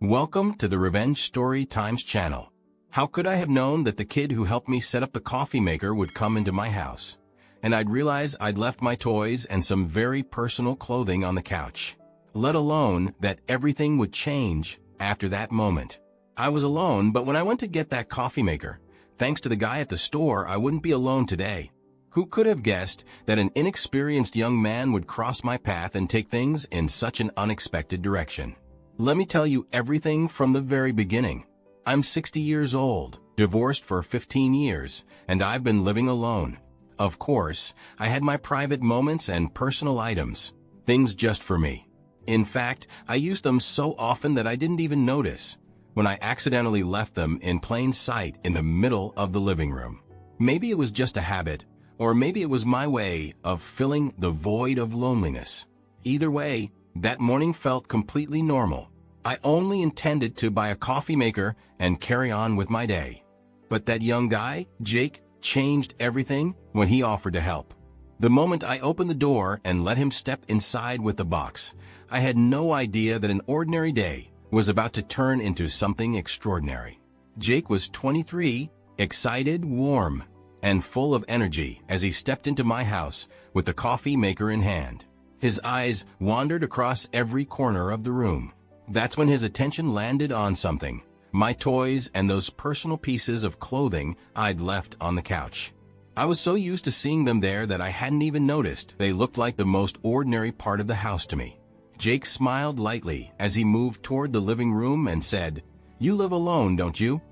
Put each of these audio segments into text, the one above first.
Welcome to the Revenge Story Times channel. How could I have known that the kid who helped me set up the coffee maker would come into my house? And I'd realize I'd left my toys and some very personal clothing on the couch. Let alone that everything would change after that moment. I was alone, but when I went to get that coffee maker, thanks to the guy at the store, I wouldn't be alone today. Who could have guessed that an inexperienced young man would cross my path and take things in such an unexpected direction? Let me tell you everything from the very beginning. I'm 60 years old, divorced for 15 years, and I've been living alone. Of course, I had my private moments and personal items, things just for me. In fact, I used them so often that I didn't even notice when I accidentally left them in plain sight in the middle of the living room. Maybe it was just a habit, or maybe it was my way of filling the void of loneliness. Either way, that morning felt completely normal. I only intended to buy a coffee maker and carry on with my day. But that young guy, Jake, changed everything when he offered to help. The moment I opened the door and let him step inside with the box, I had no idea that an ordinary day was about to turn into something extraordinary. Jake was 23, excited, warm, and full of energy as he stepped into my house with the coffee maker in hand. His eyes wandered across every corner of the room. That's when his attention landed on something, my toys and those personal pieces of clothing I'd left on the couch. I was so used to seeing them there that I hadn't even noticed they looked like the most ordinary part of the house to me. Jake smiled lightly as he moved toward the living room and said, "You live alone, don't you?"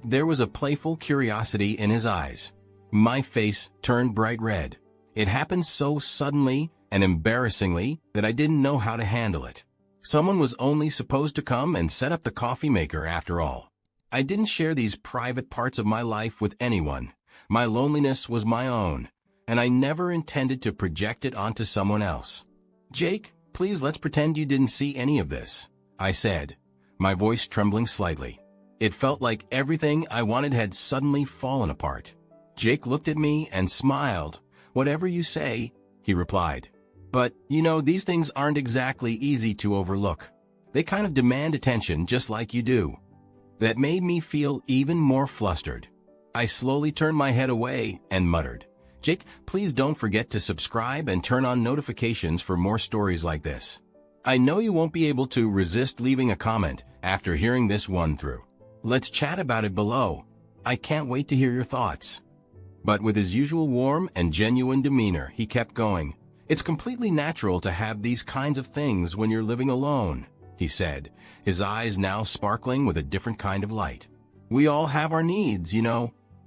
There was a playful curiosity in his eyes. My face turned bright red. It happened so suddenly and embarrassingly that I didn't know how to handle it. Someone was only supposed to come and set up the coffee maker after all. I didn't share these private parts of my life with anyone. My loneliness was my own, and I never intended to project it onto someone else. "Jake, please let's pretend you didn't see any of this," I said, my voice trembling slightly. It felt like everything I wanted had suddenly fallen apart. Jake looked at me and smiled. "Whatever you say," he replied. "But, these things aren't exactly easy to overlook. They kind of demand attention just like you do." That made me feel even more flustered. I slowly turned my head away and muttered, "Jake, please don't forget to subscribe and turn on notifications for more stories like this. I know you won't be able to resist leaving a comment after hearing this one through. Let's chat about it below. I can't wait to hear your thoughts." But with his usual warm and genuine demeanor, he kept going. "It's completely natural to have these kinds of things when you're living alone," he said, his eyes now sparkling with a different kind of light. "We all have our needs,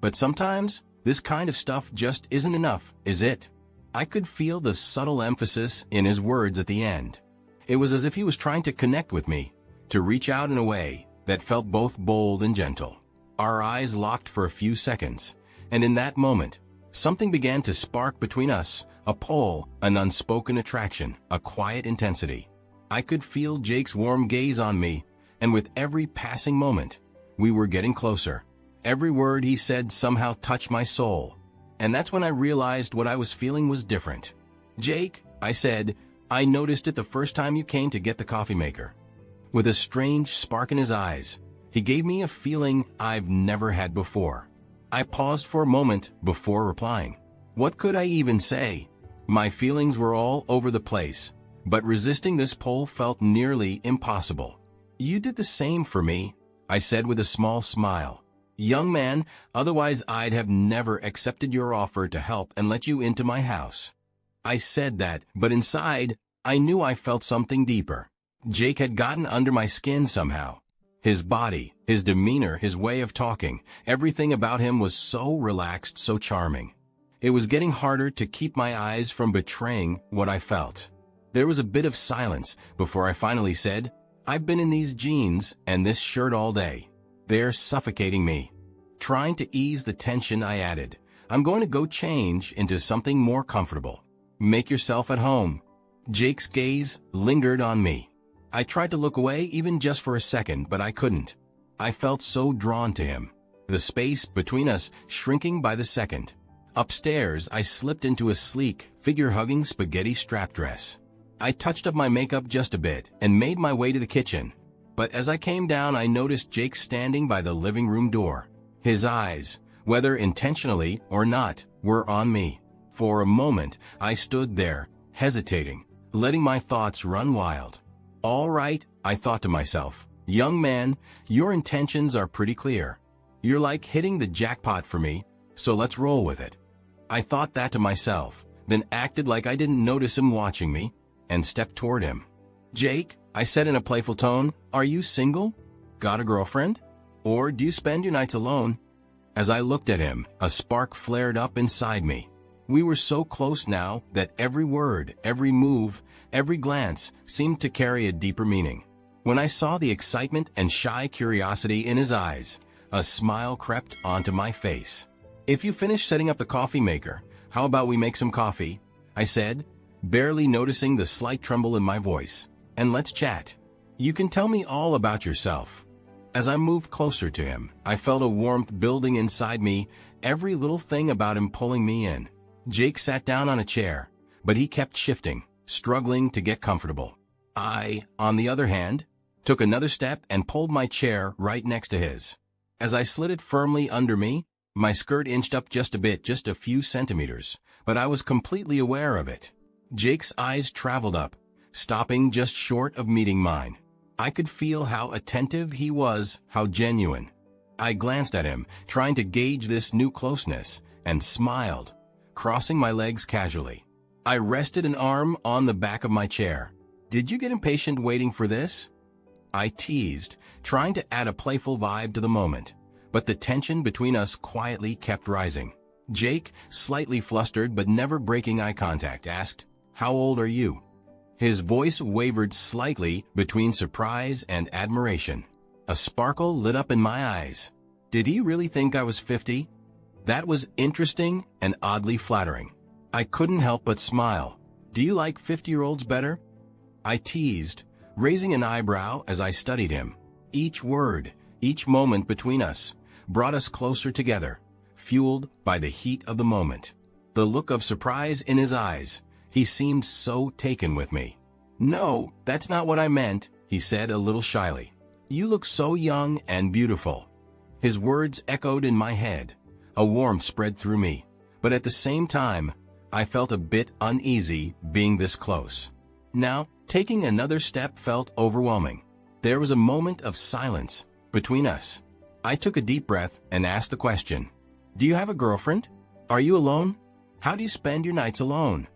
but sometimes this kind of stuff just isn't enough, is it?" I could feel the subtle emphasis in his words at the end. It was as if he was trying to connect with me, to reach out in a way that felt both bold and gentle. Our eyes locked for a few seconds, and in that moment, something began to spark between us, a pull, an unspoken attraction, a quiet intensity. I could feel Jake's warm gaze on me, and with every passing moment, we were getting closer. Every word he said somehow touched my soul, and that's when I realized what I was feeling was different. "Jake," I said, "I noticed it the first time you came to get the coffee maker." With a strange spark in his eyes, he gave me a feeling I've never had before. I paused for a moment before replying. What could I even say? My feelings were all over the place, but resisting this pull felt nearly impossible. "You did the same for me," I said with a small smile. "Young man, otherwise I'd have never accepted your offer to help and let you into my house." I said that, but inside, I knew I felt something deeper. Jake had gotten under my skin somehow. His body, his demeanor, his way of talking, everything about him was so relaxed, so charming. It was getting harder to keep my eyes from betraying what I felt. There was a bit of silence before I finally said, "I've been in these jeans and this shirt all day. They're suffocating me." Trying to ease the tension, I added, "I'm going to go change into something more comfortable. Make yourself at home." Jake's gaze lingered on me. I tried to look away even just for a second, but I couldn't. I felt so drawn to him, the space between us shrinking by the second. Upstairs, I slipped into a sleek, figure-hugging spaghetti strap dress. I touched up my makeup just a bit and made my way to the kitchen. But as I came down, I noticed Jake standing by the living room door. His eyes, whether intentionally or not, were on me. For a moment, I stood there, hesitating, letting my thoughts run wild. All right, I thought to myself, young man, your intentions are pretty clear. You're like hitting the jackpot for me, so let's roll with it. I thought that to myself, then acted like I didn't notice him watching me, and stepped toward him. Jake, I said in a playful tone, are you single? Got a girlfriend? Or do you spend your nights alone? As I looked at him, a spark flared up inside me. We were so close now that every word, every move, every glance seemed to carry a deeper meaning. When I saw the excitement and shy curiosity in his eyes, a smile crept onto my face. If you finish setting up the coffee maker, how about we make some coffee? I said, barely noticing the slight tremble in my voice. And let's chat. You can tell me all about yourself. As I moved closer to him, I felt a warmth building inside me, every little thing about him pulling me in. Jake sat down on a chair, but he kept shifting, struggling to get comfortable. I, on the other hand, took another step and pulled my chair right next to his. As I slid it firmly under me, my skirt inched up just a bit, just a few centimeters, but I was completely aware of it. Jake's eyes traveled up, stopping just short of meeting mine. I could feel how attentive he was, how genuine. I glanced at him, trying to gauge this new closeness, and smiled, crossing my legs casually. I rested an arm on the back of my chair. Did you get impatient waiting for this? I teased, trying to add a playful vibe to the moment, but the tension between us quietly kept rising. Jake, slightly flustered but never breaking eye contact, asked, "How old are you?" His voice wavered slightly between surprise and admiration. A sparkle lit up in my eyes. Did he really think I was 50? That was interesting and oddly flattering. I couldn't help but smile. Do you like 50-year-olds better? I teased, raising an eyebrow as I studied him. Each word, each moment between us, brought us closer together, fueled by the heat of the moment. The look of surprise in his eyes, he seemed so taken with me. No, that's not what I meant, he said a little shyly. You look so young and beautiful. His words echoed in my head. A warmth spread through me, but at the same time, I felt a bit uneasy being this close. Now, taking another step felt overwhelming. There was a moment of silence between us. I took a deep breath and asked the question, "Do you have a girlfriend? Are you alone? How do you spend your nights alone?"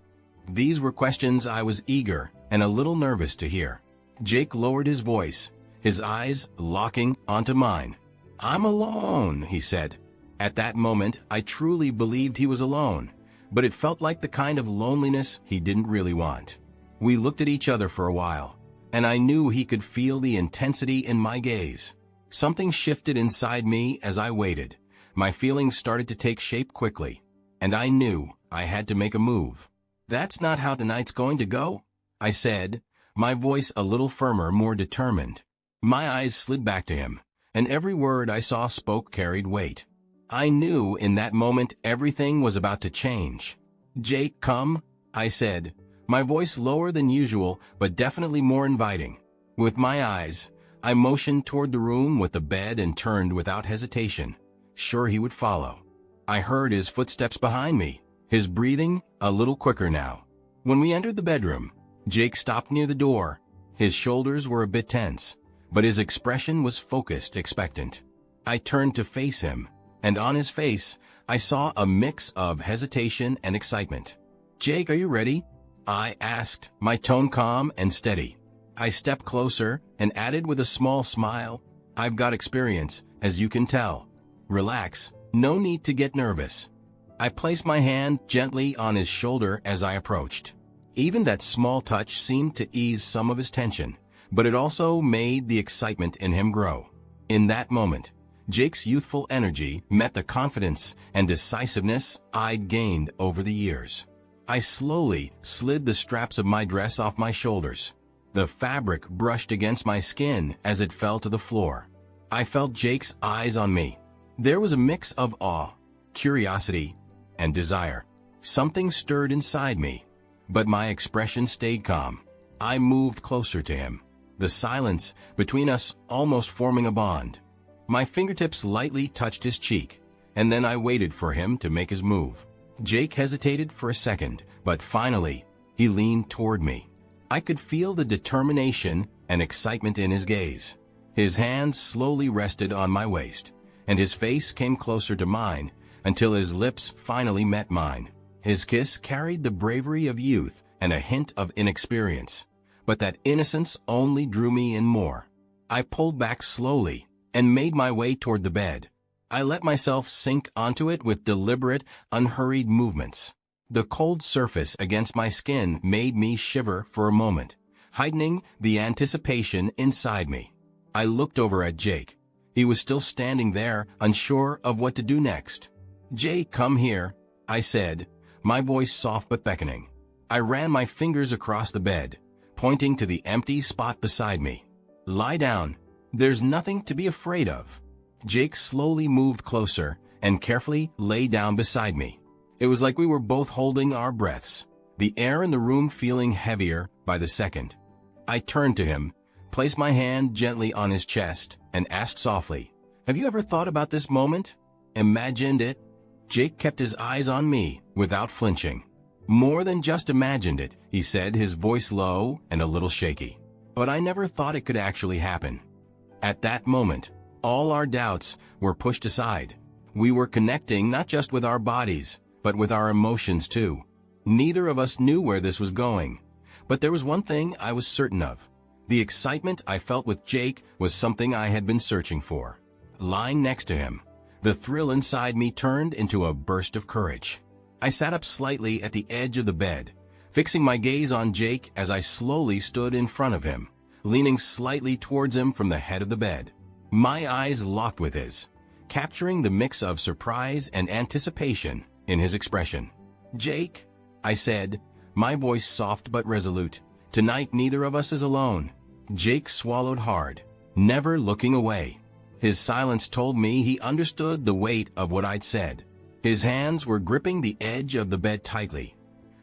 These were questions I was eager and a little nervous to hear. Jake lowered his voice, his eyes locking onto mine. "I'm alone," he said. At that moment, I truly believed he was alone, but it felt like the kind of loneliness he didn't really want. We looked at each other for a while, and I knew he could feel the intensity in my gaze. Something shifted inside me as I waited. My feelings started to take shape quickly, and I knew I had to make a move. "That's not how tonight's going to go," I said, my voice a little firmer, more determined. My eyes slid back to him, and every word I saw spoke carried weight. I knew in that moment everything was about to change. "Jake, come," I said, my voice lower than usual but definitely more inviting. With my eyes, I motioned toward the room with the bed and turned without hesitation, sure he would follow. I heard his footsteps behind me, his breathing a little quicker now. When we entered the bedroom, Jake stopped near the door. His shoulders were a bit tense, but his expression was focused, expectant. I turned to face him, and on his face, I saw a mix of hesitation and excitement. "Jake, are you ready?" I asked, my tone calm and steady. I stepped closer and added with a small smile, "I've got experience, as you can tell. Relax, no need to get nervous." I placed my hand gently on his shoulder as I approached. Even that small touch seemed to ease some of his tension, but it also made the excitement in him grow. In that moment, Jake's youthful energy met the confidence and decisiveness I'd gained over the years. I slowly slid the straps of my dress off my shoulders. The fabric brushed against my skin as it fell to the floor. I felt Jake's eyes on me. There was a mix of awe, curiosity, and desire. Something stirred inside me, but my expression stayed calm. I moved closer to him, the silence between us almost forming a bond. My fingertips lightly touched his cheek, and then I waited for him to make his move. Jake hesitated for a second, but finally, he leaned toward me. I could feel the determination and excitement in his gaze. His hand slowly rested on my waist, and his face came closer to mine until his lips finally met mine. His kiss carried the bravery of youth and a hint of inexperience, but that innocence only drew me in more. I pulled back slowly and made my way toward the bed. I let myself sink onto it with deliberate, unhurried movements. The cold surface against my skin made me shiver for a moment, heightening the anticipation inside me. I looked over at Jake. He was still standing there, unsure of what to do next. "Jake, come here," I said, my voice soft but beckoning. I ran my fingers across the bed, pointing to the empty spot beside me. "Lie down. There's nothing to be afraid of." Jake slowly moved closer and carefully lay down beside me. It was like we were both holding our breaths, the air in the room feeling heavier by the second. I turned to him, placed my hand gently on his chest, and asked softly, "Have you ever thought about this moment? Imagined it?" Jake kept his eyes on me without flinching. "More than just imagined it," he said, his voice low and a little shaky. "But I never thought it could actually happen." At that moment, all our doubts were pushed aside. We were connecting not just with our bodies, but with our emotions too. Neither of us knew where this was going, but there was one thing I was certain of. The excitement I felt with Jake was something I had been searching for. Lying next to him, the thrill inside me turned into a burst of courage. I sat up slightly at the edge of the bed, fixing my gaze on Jake as I slowly stood in front of him, leaning slightly towards him from the head of the bed. My eyes locked with his, capturing the mix of surprise and anticipation in his expression. "Jake," I said, my voice soft but resolute, "tonight neither of us is alone." Jake swallowed hard, never looking away. His silence told me he understood the weight of what I'd said. His hands were gripping the edge of the bed tightly,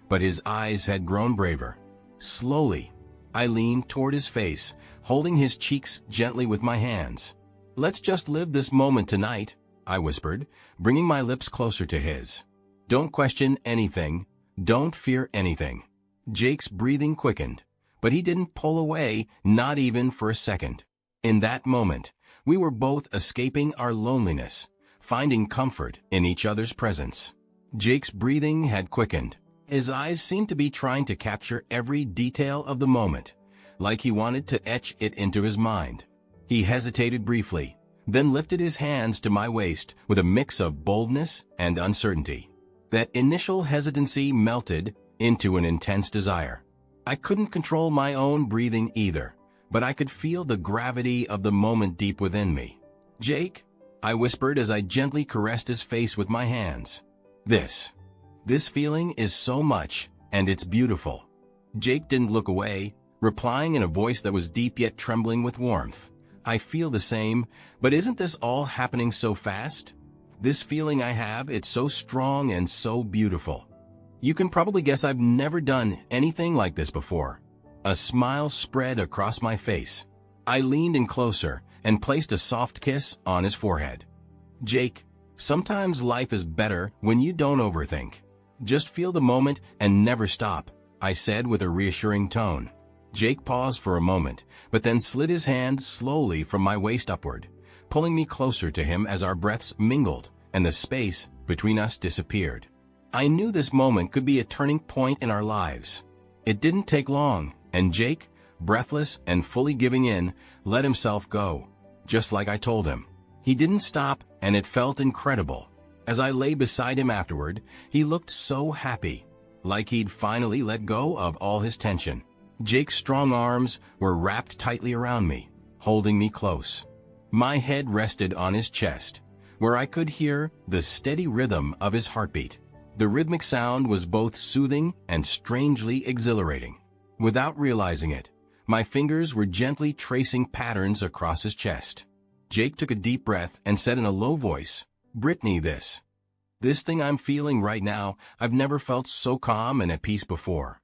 but his eyes had grown braver. Slowly, I leaned toward his face, holding his cheeks gently with my hands. "Let's just live this moment tonight," I whispered, bringing my lips closer to his. "Don't question anything. Don't fear anything." Jake's breathing quickened, but he didn't pull away, not even for a second. In that moment, we were both escaping our loneliness, finding comfort in each other's presence. Jake's breathing had quickened. His eyes seemed to be trying to capture every detail of the moment, like he wanted to etch it into his mind. He hesitated briefly, then lifted his hands to my waist with a mix of boldness and uncertainty. That initial hesitancy melted into an intense desire. I couldn't control my own breathing either, but I could feel the gravity of the moment deep within me. "Jake," I whispered as I gently caressed his face with my hands. This feeling is so much, and it's beautiful." Jake didn't look away, replying in a voice that was deep yet trembling with warmth. "I feel the same, but isn't this all happening so fast? This feeling I have, it's so strong and so beautiful. You can probably guess I've never done anything like this before." A smile spread across my face. I leaned in closer and placed a soft kiss on his forehead. "Jake, sometimes life is better when you don't overthink. Just feel the moment and never stop," I said with a reassuring tone. Jake paused for a moment, but then slid his hand slowly from my waist upward, pulling me closer to him as our breaths mingled and the space between us disappeared. I knew this moment could be a turning point in our lives. It didn't take long, and Jake, breathless and fully giving in, let himself go, just like I told him. He didn't stop, and it felt incredible. As I lay beside him afterward, he looked so happy, like he'd finally let go of all his tension. Jake's strong arms were wrapped tightly around me, holding me close. My head rested on his chest, where I could hear the steady rhythm of his heartbeat. The rhythmic sound was both soothing and strangely exhilarating. Without realizing it, my fingers were gently tracing patterns across his chest. Jake took a deep breath and said in a low voice, "Brittany, this thing I'm feeling right now, I've never felt so calm and at peace before."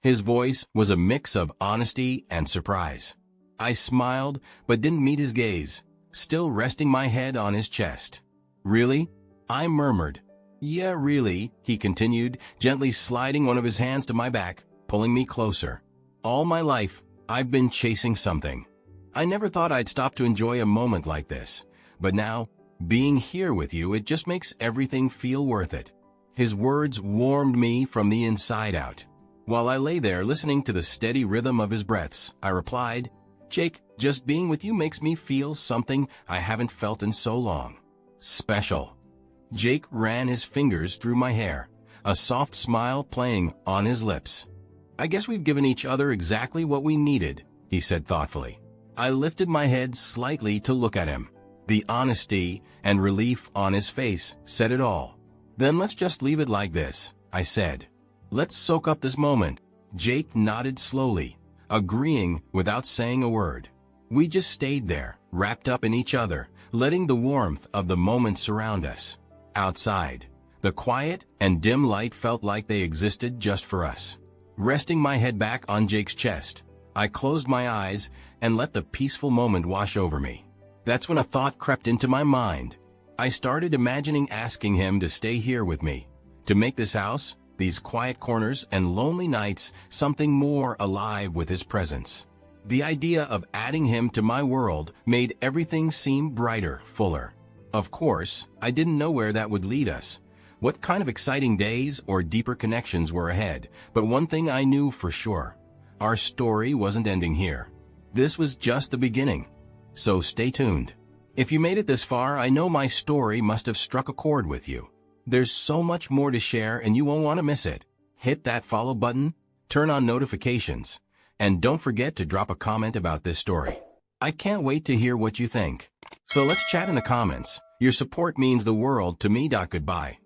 His voice was a mix of honesty and surprise. I smiled, but didn't meet his gaze, still resting my head on his chest. Really? I murmured. Yeah, really, he continued, gently sliding one of his hands to my back, pulling me closer. All my life, I've been chasing something. I never thought I'd stop to enjoy a moment like this, but now, being here with you, it just makes everything feel worth it. His words warmed me from the inside out. While I lay there listening to the steady rhythm of his breaths, I replied, Jake, just being with you makes me feel something I haven't felt in so long. Special. Jake ran his fingers through my hair, a soft smile playing on his lips. I guess we've given each other exactly what we needed, he said thoughtfully. I lifted my head slightly to look at him. The honesty and relief on his face said it all. Then let's just leave it like this, I said. Let's soak up this moment. Jake nodded slowly, agreeing without saying a word. We just stayed there, wrapped up in each other, letting the warmth of the moment surround us. Outside, the quiet and dim light felt like they existed just for us. Resting my head back on Jake's chest, I closed my eyes and let the peaceful moment wash over me. That's when a thought crept into my mind. I started imagining asking him to stay here with me, to make this house, these quiet corners and lonely nights, something more alive with his presence. The idea of adding him to my world made everything seem brighter, fuller. Of course, I didn't know where that would lead us, what kind of exciting days or deeper connections were ahead, but one thing I knew for sure. Our story wasn't ending here. This was just the beginning. So stay tuned. If you made it this far, I know my story must have struck a chord with you. There's so much more to share and you won't want to miss it. Hit that follow button, turn on notifications, and don't forget to drop a comment about this story. I can't wait to hear what you think. So let's chat in the comments. Your support means the world to me. Goodbye.